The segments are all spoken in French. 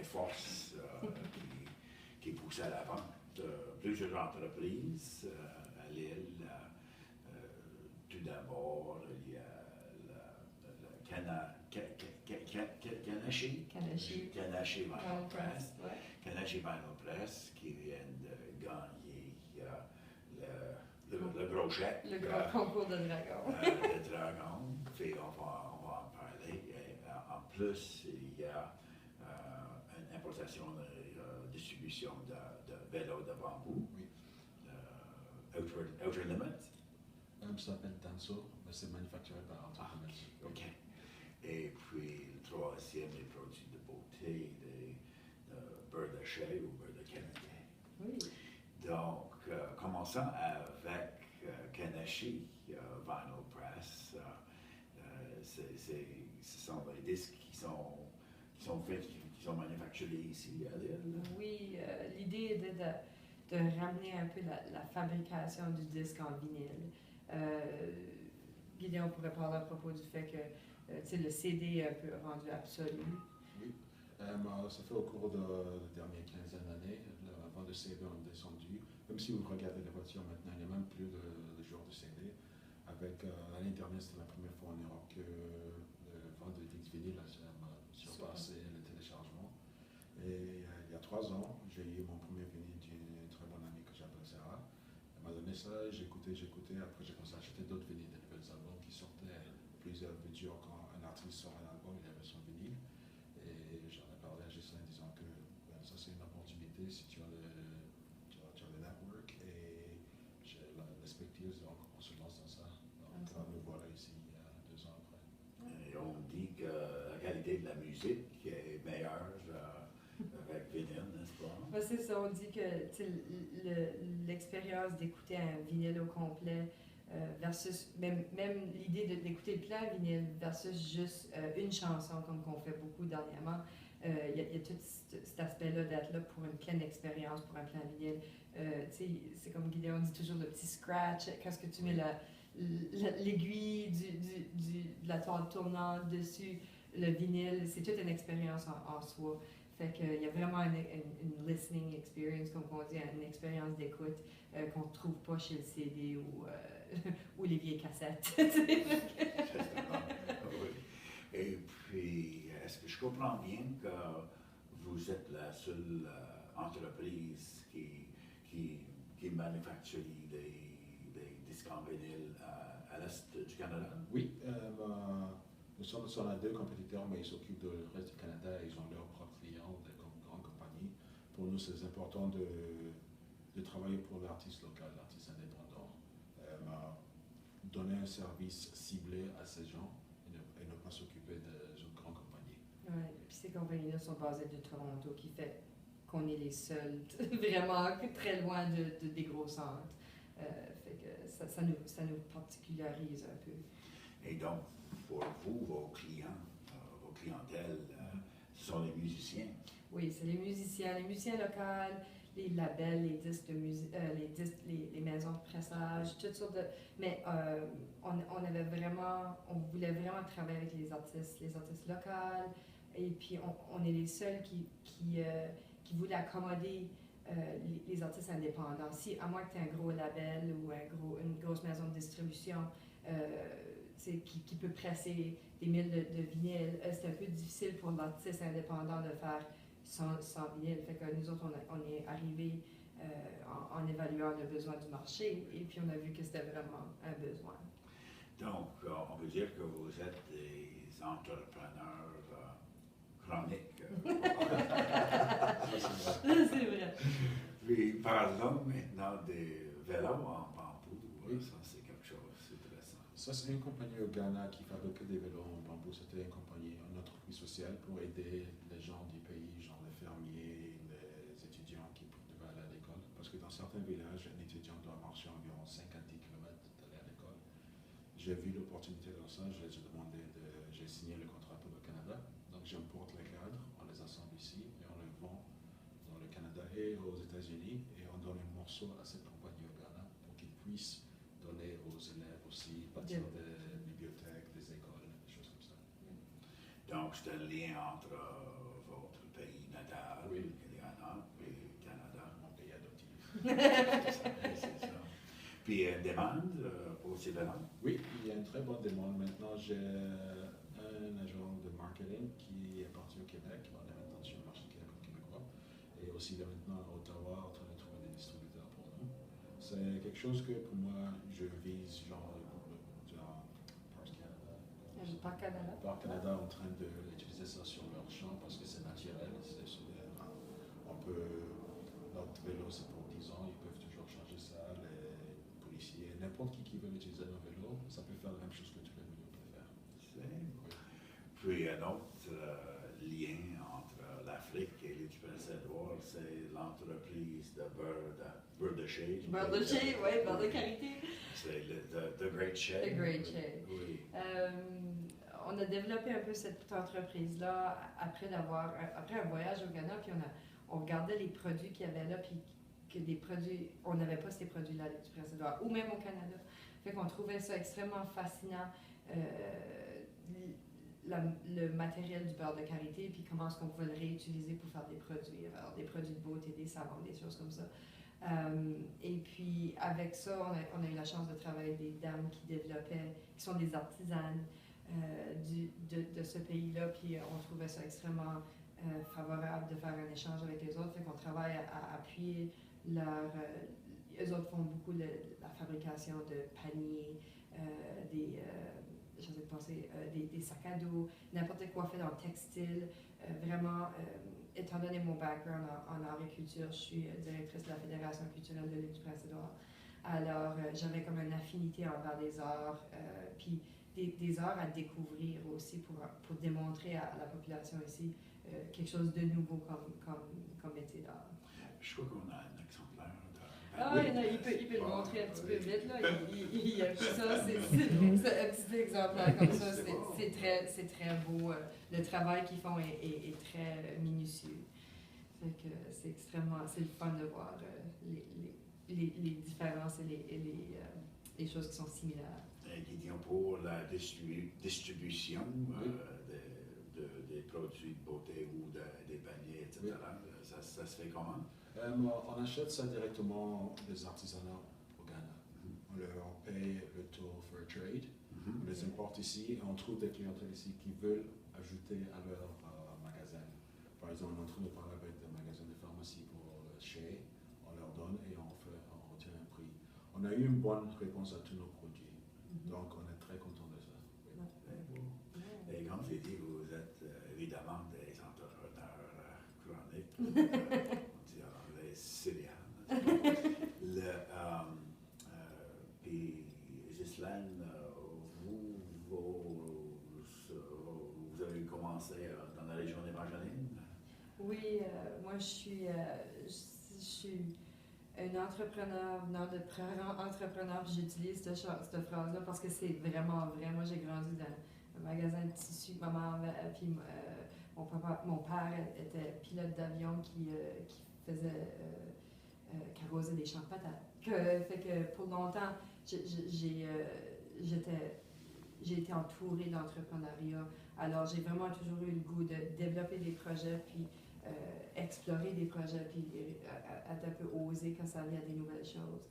force qui pousse à l'avant. Plusieurs entreprises à l'île. Tout d'abord, il y a Kanashi Vinyl Press. Kanashi Vinyl Press qui vient de gagner le gros chèque. Le gros concours de dragon. Le dragon, puis on va en parler. Et, en plus, il y a une importation de distribution de vélos de bambou. Oui. Outer Limits. Ça s'appelle Tanso, mais c'est manufacturé par Outer Limits. OK. Et puis, le troisième, les produits de beauté, des beurre de chai ou beurre de canadien. Oui. Donc, commençons avec Kanashi Vinyl Press. Ce sont des disques qui sont faits, qui sont manufacturés ici à l'île. Oui, l'idée était de ramener un peu la fabrication du disque en vinyle. Gideon pourrait parler à propos du fait que le CD est un peu rendu absolu. Oui, ça fait au cours de la dernière quinzaine d'années, avant le CD on est descendu. Même si vous regardez les voitures maintenant, il n'y a même plus de joueurs de CD. L'année dernière, c'était la première fois en Europe que le vente de disques vinyles a surpassé le téléchargement. Et il y a 3 ans, j'ai eu mon premier vinyle d'une très bonne amie que j'appelle Sarah. Elle m'a donné ça, j'ai écouté, après j'ai commencé à acheter d'autres vinyles, des nouveaux albums qui sortaient, plusieurs vidéos quand un artiste sort un album, il avait son vinyle. Et j'en ai parlé à Gislain en disant que ça c'est une opportunité si tu as le network et j'ai l'expertise, donc on se lance dans ça. Donc nous voilà ici 2 ans après. Et on dit que la qualité de la musique est meilleure avec vinyle, n'est-ce pas? Ben, c'est ça, on dit que l'expérience d'écouter un vinyle au complet versus même l'idée d'écouter le plein vinyle versus juste une chanson comme qu'on fait beaucoup dernièrement. Il y a tout cet aspect-là d'être là pour une pleine expérience, pour un plein vinyle. C'est comme Gideon dit toujours le petit scratch, quand est-ce que tu mets l'aiguille de la toile tournante dessus, le vinyle, c'est toute une expérience en soi. Fait qu'il y a vraiment une listening experience, comme on dit, une expérience d'écoute qu'on ne trouve pas chez le CD ou les vieilles cassettes. Oui. Et puis, est-ce que je comprends bien que vous êtes la seule entreprise qui manufacture des disques en vinyle à l'est du Canada? Oui, nous sommes 2 compétiteurs, mais ils s'occupent du reste du Canada, ils ont leurs propres clients, des grandes compagnies. Pour nous, c'est important de travailler pour l'artiste local, l'artiste indépendant, donner un service ciblé à ces gens et ne pas s'occuper des grandes compagnies. Oui, puis ces compagnies-là sont basées de Toronto, qui fait qu'on est les seuls, vraiment très loin des gros centres. Fait que ça nous particularise un peu. Et donc, pour vous, vos clientèles, ce sont les musiciens? Oui, c'est les musiciens locaux, les labels, les disques de musique, les maisons de pressage, toutes sortes de... Mais on voulait vraiment travailler avec les artistes locaux, et puis on est les seuls qui voulaient accommoder les artistes indépendants. À moins que tu aies un gros label ou une grosse maison de distribution qui peut presser des milles de vinyle, c'est un peu difficile pour l'artiste indépendant de faire sans vinyle. Fait que nous autres, on est arrivés en évaluant le besoin du marché et puis on a vu que c'était vraiment un besoin. Donc, on peut dire que vous êtes des entrepreneurs chroniques. C'est vrai. Puis parlons maintenant des vélos en bambou. Oui. Ça, c'est quelque chose d'intéressant. Ça, c'est une compagnie au Ghana qui fabrique des vélos en bambou. C'était une compagnie, une entreprise sociale pour aider les gens du pays, genre les fermiers, les étudiants qui devaient aller à l'école. Parce que dans certains villages, un étudiant doit marcher environ 5 à 10 km d'aller à l'école. J'ai vu l'opportunité dans ça, j'ai signé le contrat pour le Canada. Donc j'importe les cadres, on les assemble ici et on les vend dans le Canada et aux États-Unis et on donne un morceau à cette compagnie au Ghana pour qu'ils puissent donner aux élèves aussi, bâtir des bibliothèques, des écoles, des choses comme ça. Donc, c'est un lien entre votre pays natal C'est ça. Puis demande pour ces talents? Oui, il y a une très bonne demande. Maintenant, j'ai un agent de marketing qui est parti au Québec. On est maintenant sur le marché québécois. Et aussi, il est maintenant à Ottawa en train de trouver des distributeurs pour nous. C'est quelque chose que pour moi, je vise, genre Par Canada. Par Canada en train d'utiliser ça sur leur champ parce que c'est naturel. On peut, notre vélo c'est pour 10 ans, ils peuvent toujours changer ça. Les policiers, n'importe qui veut utiliser un vélo, ça peut faire la même chose que tous les vélos peuvent faire. Oui. Puis un autre lien entre l'Afrique et les Prince-Édouard, c'est l'entreprise de beurre de chai. Beurre de chai, oui, beurre de karité. C'est The Great Chai. The Great Chai. Oui. On a développé un peu cette entreprise-là après un voyage au Ghana, puis on regardait les produits qu'il y avait là, puis que des produits, on n'avait pas ces produits-là du Prince-Édouard, ou même au Canada. Fait qu'on trouvait ça extrêmement fascinant, le matériel du beurre de karité, puis comment est-ce qu'on pouvait le réutiliser pour faire des produits, alors des produits de beauté, des savons, des choses comme ça. Et puis avec ça, on a eu la chance de travailler avec des dames qui sont des artisanes de ce pays-là, puis on trouvait ça extrêmement favorable de faire un échange avec les autres, fait qu'on travaille à appuyer eux autres font beaucoup la fabrication de paniers, des sacs à dos, n'importe quoi fait dans le textile. Vraiment, étant donné mon background en art et culture, je suis directrice de la Fédération culturelle de l'île du Prince-Édouard. Alors, j'avais comme une affinité envers les arts, puis des arts à découvrir aussi pour démontrer à la population ici quelque chose de nouveau comme métier d'art. Je crois qu'on a un exemplaire. Ah oui, il peut le montrer un petit peu vite. Là. Il a pris ça, c'est un petit exemplaire comme ça. C'est très beau. Le travail qu'ils font est très minutieux. C'est c'est le fun de voir les différences et les choses qui sont similaires. Guidion, pour la distribution des produits de beauté ou des paniers, etc., oui. Ça se fait comment? On achète ça directement des artisanats au Ghana. On paye le taux for trade, on les importe ici et on trouve des clientèles ici qui veulent ajouter à leur magasin. Par exemple, on est en train de parler avec des magasins de pharmacie pour le Shea, on leur donne et on retient un prix. On a eu une bonne réponse à tous nos produits, donc on est très content de ça. Oui. Et comme j'ai dit, vous êtes évidemment des entrepreneurs chroniques. Puis, Ghislaine, vous avez commencé dans la région d'Evangeline? Oui, moi je suis un entrepreneur venant de entrepreneur, puis j'utilise cette phrase-là parce que c'est vraiment vrai. Moi j'ai grandi dans un magasin de tissus, maman, puis mon père était pilote d'avion qui faisait carrosser des champs de patates. Fait que pour longtemps, j'ai été entourée d'entrepreneuriat. Alors, j'ai vraiment toujours eu le goût de développer des projets, puis explorer des projets, puis être un peu osé quand ça vient à des nouvelles choses.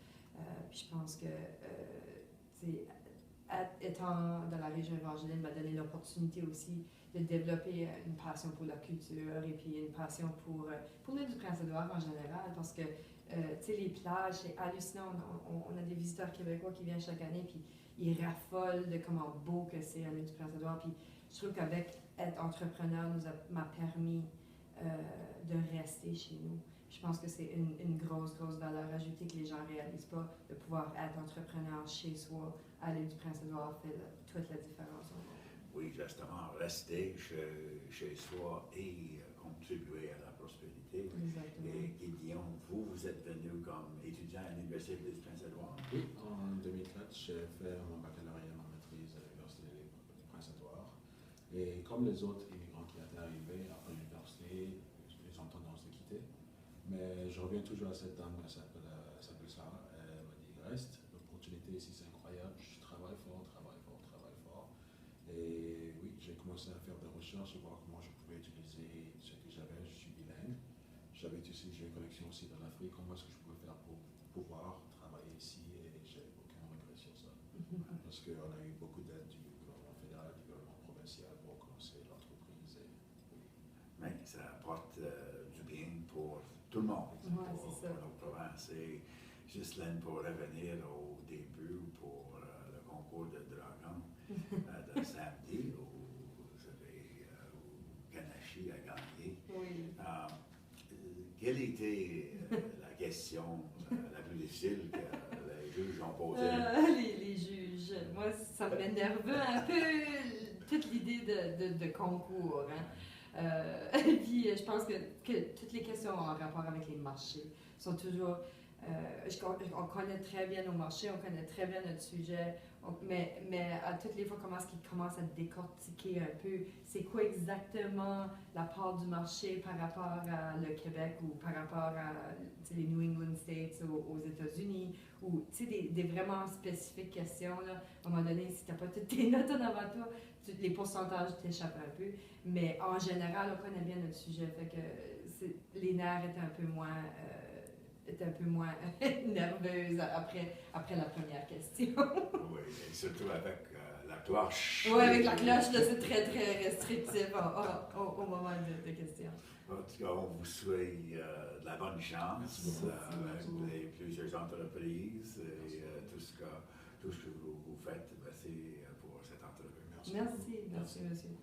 Puis je pense que, étant dans la région évangélique, m'a donné l'opportunité aussi de développer une passion pour la culture et puis une passion pour l'île du Prince-Édouard en général, parce que les plages, c'est hallucinant. On a des visiteurs québécois qui viennent chaque année, puis ils raffolent de comment beau que c'est à l'île du Prince-Édouard. Puis je trouve qu'avec être entrepreneur m'a permis de rester chez nous. Je pense que c'est une grosse valeur ajoutée que les gens ne réalisent pas, de pouvoir être entrepreneur chez soi à l'île du Prince-Édouard fait toute la différence. Oui, justement, rester chez soi et contribuer à la prospérité. Exactement. Et Guidion, vous êtes venu comme étudiant à l'Université du Prince-Édouard? Oui, en 2004, j'ai fait mon baccalauréat, ma maîtrise à l'Université du Prince-Édouard. Et comme les autres immigrants qui étaient arrivés après l'université, ils ont tendance de quitter. Mais je reviens toujours à cette dame, elle s'appelle Sarah, elle m'a dit reste, l'opportunité ici c'est incroyable, je travaille fort. Et oui, j'ai commencé à faire des recherches, voir comment je pouvais utiliser ce que j'avais, je suis bilingue. J'ai une connexion aussi dans la offrir, comment est-ce que je pouvais faire pour pouvoir travailler ici et j'ai aucun regret sur ça. Parce qu'on a eu beaucoup d'aide du gouvernement fédéral, du gouvernement provincial pour commencer l'entreprise. Mais ça apporte du bien pour tout le monde, Ouais, pour c'est ça. nos provinces. Et Ghislaine, pour revenir au début, pour le concours de dragon de samedi, où vous avez où Kanashi a gagné. Oui. Quelle était la question la plus difficile que les juges ont posée? Les juges, moi, ça m'énervait un peu toute l'idée de concours. Hein. Puis je pense que toutes les questions en rapport avec les marchés sont toujours... on connaît très bien nos marchés, on connaît très bien notre sujet, mais à toutes les fois, comment est-ce qu'ils commencent à décortiquer un peu, c'est quoi exactement la part du marché par rapport à le Québec ou par rapport à les New England States aux États-Unis, ou des vraiment spécifiques questions. Là. À un moment donné, si tu n'as pas toutes tes notes en avant toi, les pourcentages t'échappent un peu, mais en général, on connaît bien notre sujet, fait que les nerfs étaient un peu moins... nerveuse après la première question. Oui, et surtout avec la cloche. Oui, avec la cloche, là, c'est très, très restrictif au moment de questions. En tout cas, on vous souhaite de la bonne chance avec les plusieurs entreprises et tout ce que vous faites. Merci pour cette entrevue. Merci, monsieur.